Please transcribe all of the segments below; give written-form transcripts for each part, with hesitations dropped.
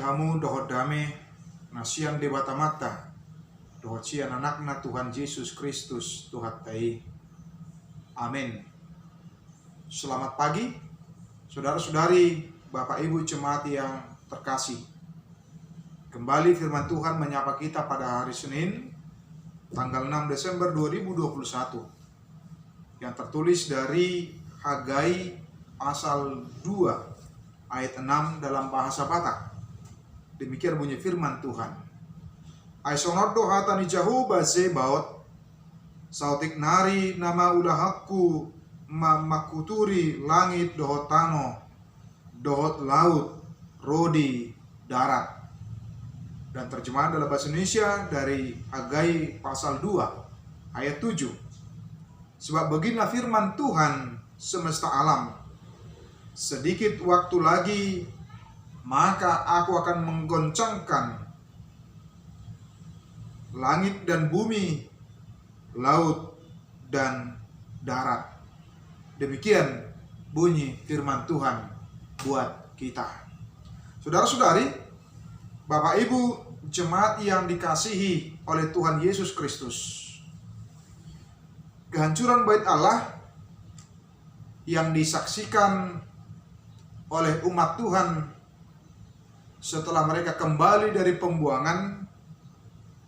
hamu dohot dame nasian debata mata dohot sian anakna Tuhan Yesus Kristus Tuhan tai. Amin. Selamat pagi saudara-saudari, Bapak Ibu jemaat yang terkasih. Kembali firman Tuhan menyapa kita pada hari Senin tanggal 6 Desember 2021 yang tertulis dari Hagai pasal 2 ayat 6 dalam bahasa Batak. Demikian bunyi firman Tuhan. Aisonot dohatani jahu baze baot sautik nari nama ulahakku makuturi langit dohot tano dohot laut rodi darat. Dan terjemahan dalam bahasa Indonesia dari Hagai pasal 2 ayat 7. Sebab beginilah firman Tuhan semesta alam. Sedikit waktu lagi maka aku akan menggoncangkan langit dan bumi, laut dan darat. Demikian bunyi firman Tuhan buat kita. Saudara-saudari, Bapak Ibu jemaat yang dikasihi oleh Tuhan Yesus Kristus, kehancuran bait Allah yang disaksikan oleh umat Tuhan setelah mereka kembali dari pembuangan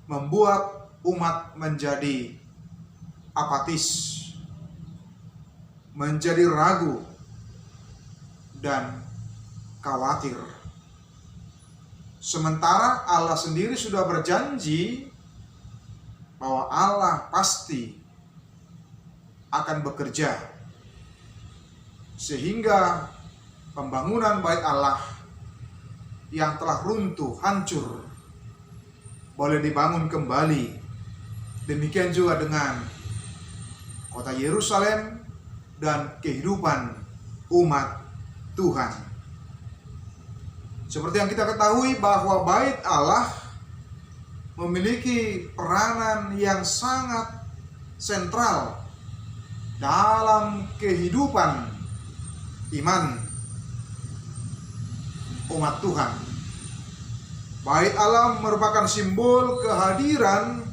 membuat umat menjadi apatis, menjadi ragu dan khawatir. Sementara Allah sendiri sudah berjanji bahwa Allah pasti akan bekerja sehingga pembangunan bait Allah yang telah runtuh, hancur, boleh dibangun kembali. Demikian juga dengan kota Yerusalem dan kehidupan umat Tuhan. Seperti yang kita ketahui bahwa bait Allah memiliki peranan yang sangat sentral dalam kehidupan iman umat Tuhan. Bait Allah merupakan simbol kehadiran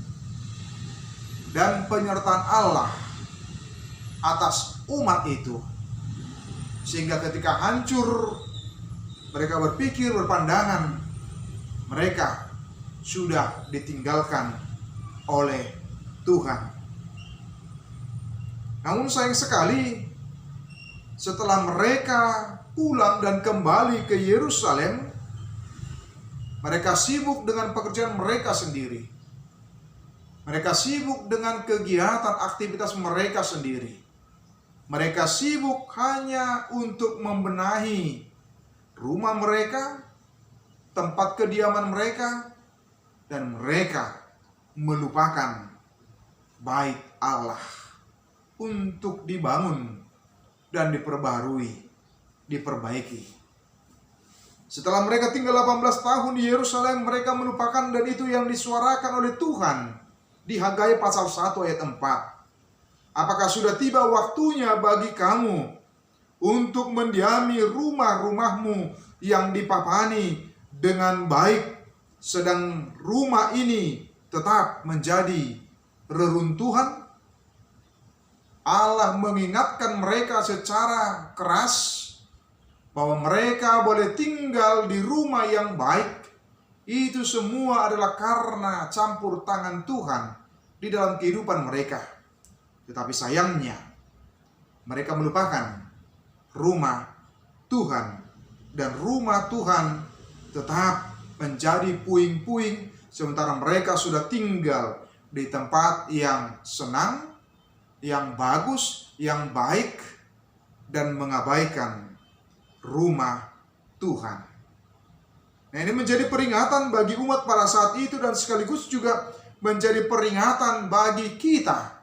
dan penyertaan Allah atas umat itu, sehingga ketika hancur mereka berpikir, berpandangan mereka sudah ditinggalkan oleh Tuhan. Namun sayang sekali, setelah mereka pulang dan kembali ke Yerusalem, mereka sibuk dengan pekerjaan mereka sendiri. Mereka sibuk dengan kegiatan aktivitas mereka sendiri. Mereka sibuk hanya untuk membenahi rumah mereka, tempat kediaman mereka, dan mereka melupakan bait Allah untuk dibangun dan diperbaiki. Setelah mereka tinggal 18 tahun di Yerusalem, mereka melupakan, dan itu yang disuarakan oleh Tuhan di Hagai pasal 1 ayat 4. Apakah sudah tiba waktunya bagi kamu untuk mendiami rumah-rumahmu yang dipapani dengan baik, sedang rumah ini tetap menjadi reruntuhan? Allah mengingatkan mereka secara keras bahwa mereka boleh tinggal di rumah yang baik. Itu semua adalah karena campur tangan Tuhan di dalam kehidupan mereka. Tetapi sayangnya mereka melupakan rumah Tuhan, dan rumah Tuhan tetap menjadi puing-puing sementara mereka sudah tinggal di tempat yang senang, yang bagus, yang baik, dan mengabaikan rumah Tuhan. Nah, ini menjadi peringatan bagi umat pada saat itu, dan sekaligus juga menjadi peringatan bagi kita.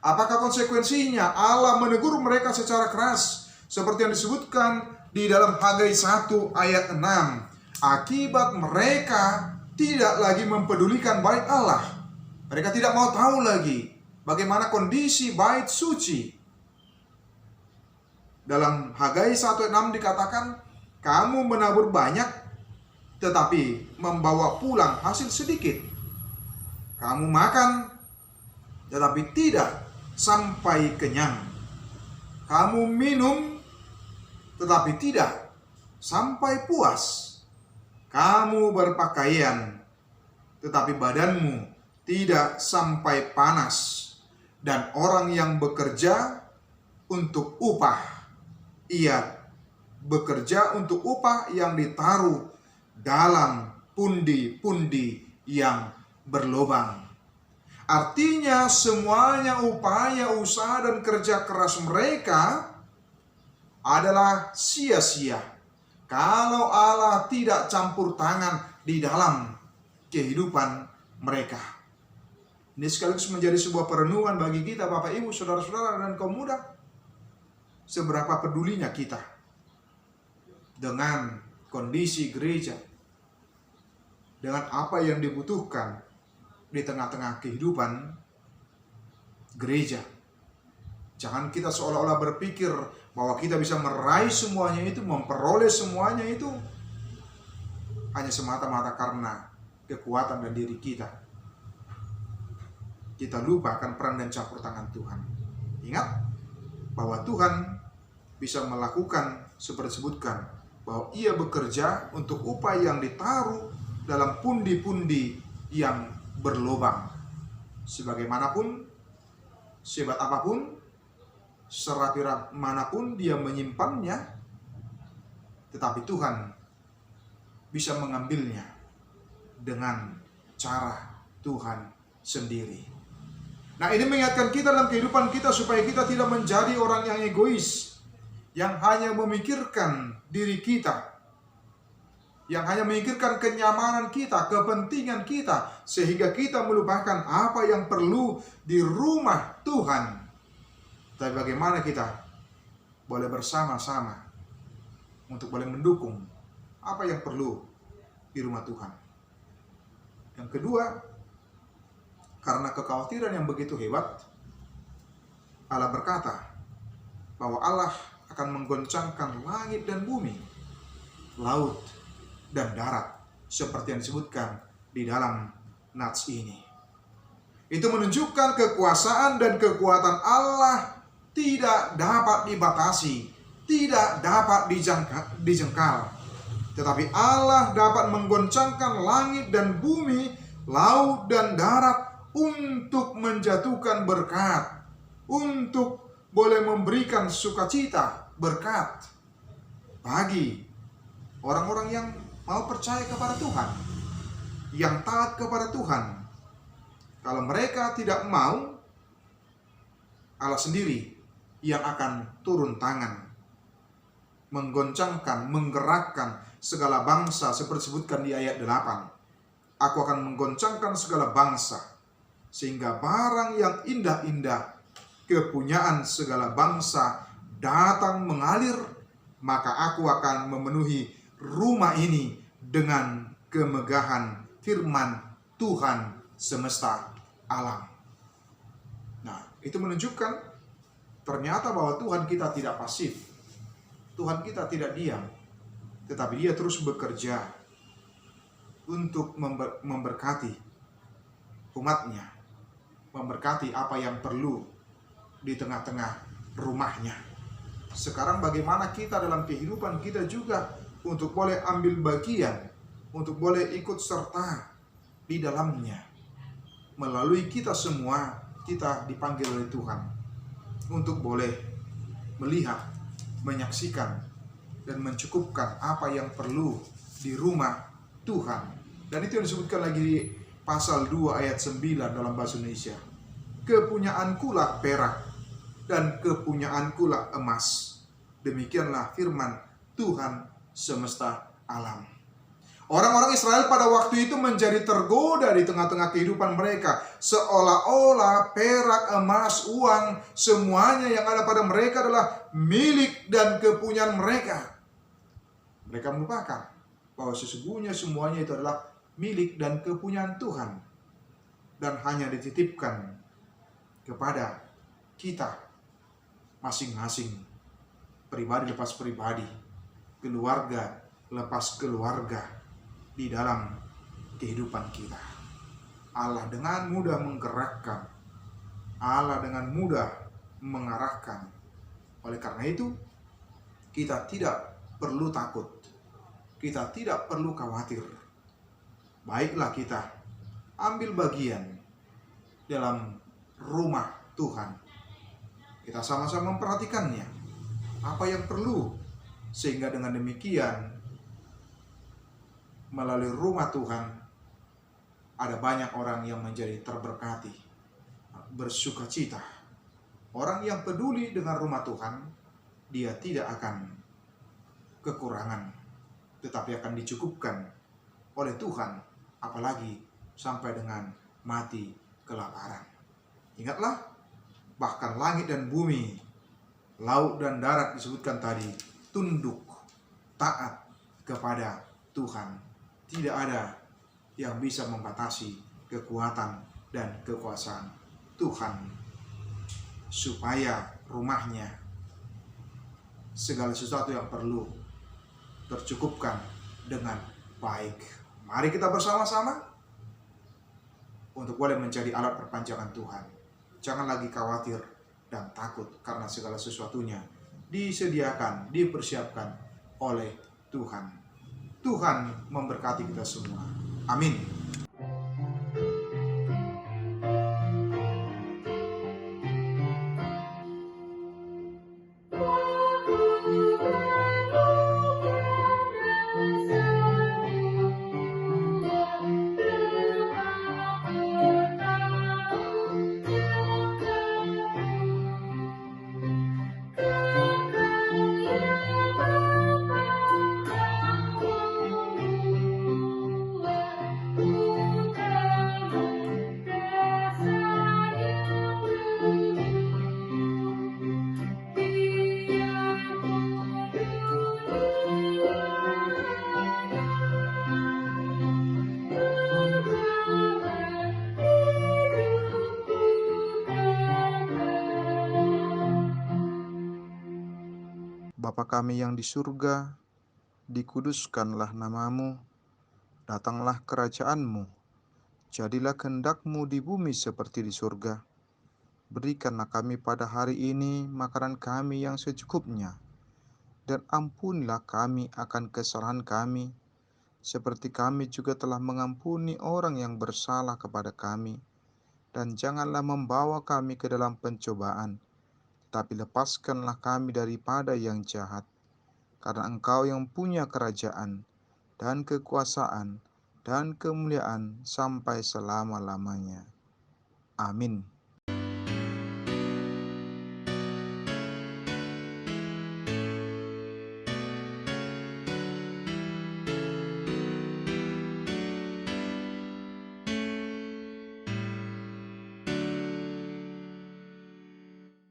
Apakah konsekuensinya? Allah menegur mereka secara keras seperti yang disebutkan di dalam Hagai 1 ayat 6. Akibat mereka tidak lagi mempedulikan bait Allah. Mereka tidak mau tahu lagi bagaimana kondisi bait suci. Dalam Hagai 1 ayat 6 dikatakan, kamu menabur banyak tetapi membawa pulang hasil sedikit. Kamu makan, tetapi tidak sampai kenyang. Kamu minum, tetapi tidak sampai puas. Kamu berpakaian, tetapi badanmu tidak sampai panas. Dan orang yang bekerja untuk upah, ia bekerja untuk upah yang ditaruh dalam pundi-pundi yang berlobang. Artinya semuanya upaya, usaha, dan kerja keras mereka adalah sia-sia kalau Allah tidak campur tangan di dalam kehidupan mereka. Ini sekaligus menjadi sebuah perenungan bagi kita, Bapak, Ibu, Saudara-saudara, dan kaum muda. Seberapa pedulinya kita dengan kondisi gereja, dengan apa yang dibutuhkan di tengah-tengah kehidupan gereja. Jangan kita seolah-olah berpikir bahwa kita bisa meraih semuanya itu, memperoleh semuanya itu hanya semata-mata karena kekuatan dan diri kita. Kita lupa akan peran dan campur tangan Tuhan. Ingat bahwa Tuhan bisa melakukan seperti disebutkan, bahwa ia bekerja untuk upah yang ditaruh dalam pundi-pundi yang berlobang. Sebagaimanapun, sehebat apapun, serapi manapun dia menyimpannya, tetapi Tuhan bisa mengambilnya dengan cara Tuhan sendiri. Nah, ini mengingatkan kita dalam kehidupan kita supaya kita tidak menjadi orang yang egois, yang hanya memikirkan diri kita, yang hanya memikirkan kenyamanan kita, kepentingan kita, sehingga kita melupakan apa yang perlu di rumah Tuhan. Tapi bagaimana kita boleh bersama-sama untuk boleh mendukung apa yang perlu di rumah Tuhan. Yang kedua, karena kekhawatiran yang begitu hebat, Allah berkata bahwa Allah akan menggoncangkan langit dan bumi, laut dan darat, seperti yang disebutkan di dalam nats ini. Itu menunjukkan kekuasaan dan kekuatan Allah tidak dapat dibatasi, tidak dapat dijengkal. Tetapi Allah dapat menggoncangkan langit dan bumi, laut dan darat untuk menjatuhkan berkat, untuk boleh memberikan sukacita, berkat bagi orang-orang yang mau percaya kepada Tuhan, yang taat kepada Tuhan. Kalau mereka tidak mau, Allah sendiri yang akan turun tangan, menggoncangkan, menggerakkan segala bangsa, seperti disebutkan di ayat 8. Aku akan menggoncangkan segala bangsa, sehingga barang yang indah-indah, kepunyaan segala bangsa datang mengalir, maka aku akan memenuhi rumah ini dengan kemegahan firman Tuhan semesta alam. Nah, itu menunjukkan ternyata bahwa Tuhan kita tidak pasif. Tuhan kita tidak diam, tetapi dia terus bekerja untuk memberkati umatnya, memberkati apa yang perlu di tengah-tengah rumahnya. Sekarang bagaimana kita dalam kehidupan kita juga untuk boleh ambil bagian, untuk boleh ikut serta di dalamnya. Melalui kita semua, kita dipanggil oleh Tuhan untuk boleh melihat, menyaksikan, dan mencukupkan apa yang perlu di rumah Tuhan. Dan itu yang disebutkan lagi di pasal 2 ayat 9 dalam bahasa Indonesia. Kepunyaanku lah perak dan kepunyaanku lah emas. Demikianlah firman Tuhan semesta alam. Orang-orang Israel pada waktu itu menjadi tergoda di tengah-tengah kehidupan mereka. Seolah-olah perak, emas, uang, semuanya yang ada pada mereka adalah milik dan kepunyaan mereka. Mereka melupakan bahwa sesungguhnya semuanya itu adalah milik dan kepunyaan Tuhan, dan hanya dititipkan kepada kita masing-masing, pribadi lepas pribadi, keluarga lepas keluarga. di dalam kehidupan kita. Allah dengan mudah menggerakkan, Allah dengan mudah mengarahkan. Oleh karena itu, kita tidak perlu takut, kita tidak perlu khawatir. Baiklah kita ambil bagian dalam rumah Tuhan. Kita sama-sama memperhatikannya, apa yang perlu, sehingga dengan demikian melalui rumah Tuhan ada banyak orang yang menjadi terberkati, bersukacita. Orang yang peduli dengan rumah Tuhan, dia tidak akan kekurangan, tetapi akan dicukupkan oleh Tuhan, apalagi sampai dengan mati kelaparan. Ingatlah, bahkan langit dan bumi, laut dan darat disebutkan tadi, tunduk, taat kepada Tuhan. Tidak ada yang bisa membatasi kekuatan dan kekuasaan Tuhan, supaya rumahnya segala sesuatu yang perlu tercukupkan dengan baik. Mari kita bersama-sama untuk boleh menjadi alat perpanjangan Tuhan. Jangan lagi khawatir dan takut, karena segala sesuatunya disediakan, dipersiapkan oleh Tuhan. Tuhan memberkati kita semua. Amin. Bapa kami yang di surga, dikuduskanlah namamu, datanglah kerajaan-Mu, jadilah kehendak-Mu di bumi seperti di surga. Berikanlah kami pada hari ini makanan kami yang secukupnya, dan ampunilah kami akan kesalahan kami, seperti kami juga telah mengampuni orang yang bersalah kepada kami. Dan janganlah membawa kami ke dalam pencobaan, tapi lepaskanlah kami daripada yang jahat. Karena Engkau yang punya kerajaan, dan kekuasaan, dan kemuliaan sampai selama-lamanya. Amin.